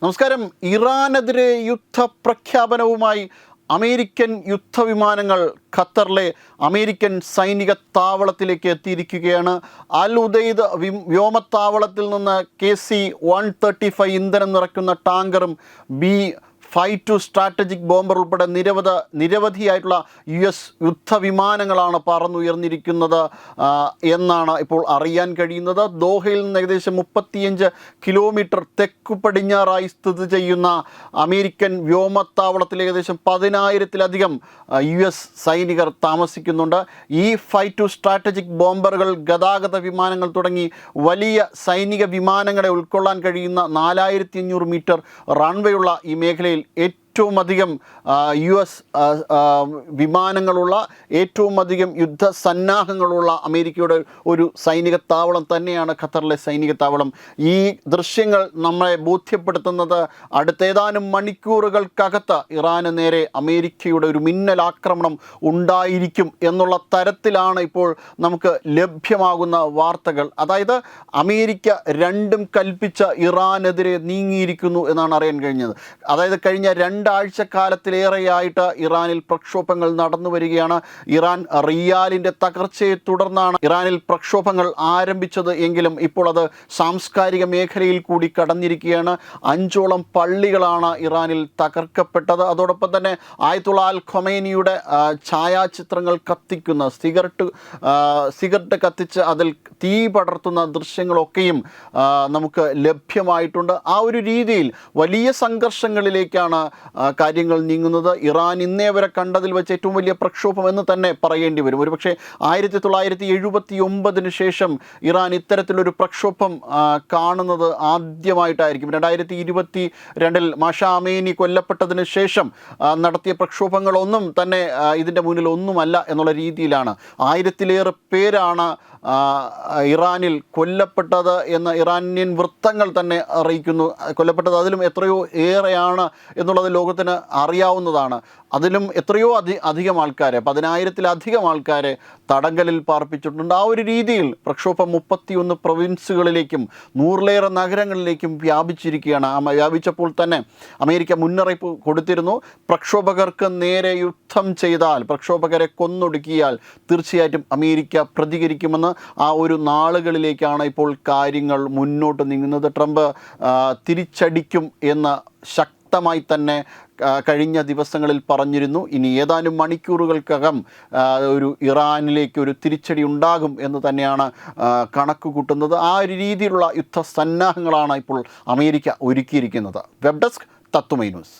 നമസ്കാരം. ഇറാനെതിരെ യുദ്ധപ്രഖ്യാപനവുമായി അമേരിക്കൻ യുദ്ധവിമാനങ്ങൾ ഖത്തറിലെ അമേരിക്കൻ സൈനിക താവളത്തിലേക്ക് എത്തിയിരിക്കുകയാണ്. അൽ ഉദൈദ് വ്യോമത്താവളത്തിൽ നിന്ന് KC-135 ഇന്ധനം നിറയ്ക്കുന്ന ടാങ്കറും B-52 സ്ട്രാറ്റജിക് ബോംബർ ഉൾപ്പെടെ നിരവധിയായിട്ടുള്ള US യുദ്ധവിമാനങ്ങളാണ് പറന്നുയർന്നിരിക്കുന്നത് എന്നാണ് ഇപ്പോൾ അറിയാൻ കഴിയുന്നത്. ദോഹയിൽ നിന്ന് ഏകദേശം 35 കിലോമീറ്റർ തെക്കു പടിഞ്ഞാറായി സ്ഥിതി ചെയ്യുന്ന അമേരിക്കൻ വ്യോമത്താവളത്തിൽ ഏകദേശം 10,000-ലധികം US സൈനികർ താമസിക്കുന്നുണ്ട്. E-52 സ്ട്രാറ്റജിക് ബോംബറുകൾ, ഗതാഗത വിമാനങ്ങൾ തുടങ്ങി വലിയ സൈനിക വിമാനങ്ങളെ ഉൾക്കൊള്ളാൻ കഴിയുന്ന 4,500 മീറ്റർ റൺവേയുള്ള ഈ മേഖലയിൽ ഏറ്റവും അധികം US വിമാനങ്ങളുള്ള, ഏറ്റവും അധികം യുദ്ധസന്നാഹങ്ങളുള്ള അമേരിക്കയുടെ ഒരു സൈനിക താവളം തന്നെയാണ് ഖത്തറിലെ സൈനിക താവളം. ഈ ദൃശ്യങ്ങൾ നമ്മളെ ബോധ്യപ്പെടുത്തുന്നത് അടുത്ത ഏതാനും മണിക്കൂറുകൾക്കകത്ത് ഇറാന് നേരെ അമേരിക്കയുടെ ഒരു മിന്നലാക്രമണം ഉണ്ടായിരിക്കും എന്നുള്ള തരത്തിലാണ് ഇപ്പോൾ നമുക്ക് ലഭ്യമാകുന്ന വാർത്തകൾ. അതായത് അമേരിക്ക രണ്ടും കൽപ്പിച്ച ഇറാനെതിരെ നീങ്ങിയിരിക്കുന്നു എന്നാണ് അറിയാൻ കഴിഞ്ഞത്. അതായത് കഴിഞ്ഞ 2 ആഴ്ചക്കാലത്തിലേറെയായിട്ട് ഇറാനിൽ പ്രക്ഷോഭങ്ങൾ നടന്നു വരികയാണ്. ഇറാൻ റിയാലിൻ്റെ തകർച്ചയെ തുടർന്നാണ് ഇറാനിൽ പ്രക്ഷോഭങ്ങൾ ആരംഭിച്ചത് എങ്കിലും ഇപ്പോൾ അത് സാംസ്കാരിക മേഖലയിൽ കൂടി കടന്നിരിക്കുകയാണ്. 5ഓളം പള്ളികളാണ് ഇറാനിൽ തകർക്കപ്പെട്ടത്. അതോടൊപ്പം തന്നെ ആയത്തുള്ള അൽ ഖൊമൈനിയുടെ ഛായാചിത്രങ്ങൾ കത്തിക്കുന്ന സിഗരറ്റ് കത്തിച്ച് അതിൽ തീ പടർത്തുന്ന ദൃശ്യങ്ങളൊക്കെയും നമുക്ക് ലഭ്യമായിട്ടുണ്ട്. ആ ഒരു രീതിയിൽ വലിയ സംഘർഷങ്ങളിലേക്കാണ് കാര്യങ്ങൾ നീങ്ങുന്നത്. ഇറാൻ ഇന്നേ വരെ കണ്ടതിൽ വെച്ച് ഏറ്റവും വലിയ പ്രക്ഷോഭം എന്ന് തന്നെ പറയേണ്ടി വരും. ഒരുപക്ഷെ 1979 ശേഷം ഇറാൻ ഇത്തരത്തിലൊരു പ്രക്ഷോഭം കാണുന്നത് ആദ്യമായിട്ടായിരിക്കും. 2022 മാഷാ അമേനി കൊല്ലപ്പെട്ടതിന് ശേഷം നടത്തിയ പ്രക്ഷോഭങ്ങളൊന്നും തന്നെ ഇതിൻ്റെ മുന്നിൽ ഒന്നുമല്ല എന്നുള്ള രീതിയിലാണ്. 1000-ലേറെ പേരാണ് ഇറാനിൽ കൊല്ലപ്പെട്ടത് എന്ന് ഇറാനിയൻ വൃത്തങ്ങൾ തന്നെ അറിയിക്കുന്നു. കൊല്ലപ്പെട്ടത് അതിലും എത്രയോ ഏറെയാണ് എന്നുള്ളത് ലോകത്തിന് അറിയാവുന്നതാണ്. അതിലും എത്രയോ അധികം ആൾക്കാരെ, 10,000-ലധികം ആൾക്കാരെ തടങ്കലിൽ പാർപ്പിച്ചിട്ടുണ്ട്. ആ ഒരു രീതിയിൽ പ്രക്ഷോഭം 31 പ്രൊവിൻസുകളിലേക്കും 100-ലേറെ നഗരങ്ങളിലേക്കും വ്യാപിച്ചിരിക്കുകയാണ്. വ്യാപിച്ചപ്പോൾ തന്നെ അമേരിക്ക മുന്നറിയിപ്പ് കൊടുത്തിരുന്നു, പ്രക്ഷോഭകർക്ക് നേരെ യുദ്ധം ചെയ്താൽ, പ്രക്ഷോഭകരെ കൊന്നൊടുക്കിയാൽ തീർച്ചയായിട്ടും അമേരിക്ക പ്രതികരിക്കുമെന്ന്. ആ ഒരു നാളുകളിലേക്കാണ് ഇപ്പോൾ കാര്യങ്ങൾ മുന്നോട്ട് നീങ്ങുന്നത്. ട്രംപ് തിരിച്ചടിക്കും എന്ന് ശക്തമായി തന്നെ കഴിഞ്ഞ ദിവസങ്ങളിൽ പറഞ്ഞിരുന്നു. ഇനി ഏതാനും മണിക്കൂറുകൾക്കകം ഒരു ഇറാനിലേക്ക് ഒരു തിരിച്ചടി ഉണ്ടാകും എന്ന് തന്നെയാണ് കണക്ക് കൂട്ടുന്നത്. ആ ഒരു രീതിയിലുള്ള യുദ്ധസന്നാഹങ്ങളാണ് ഇപ്പോൾ അമേരിക്ക ഒരുക്കിയിരിക്കുന്നത്. വെബ് ഡെസ്ക് തത്തുമൈ ന്യൂസ്.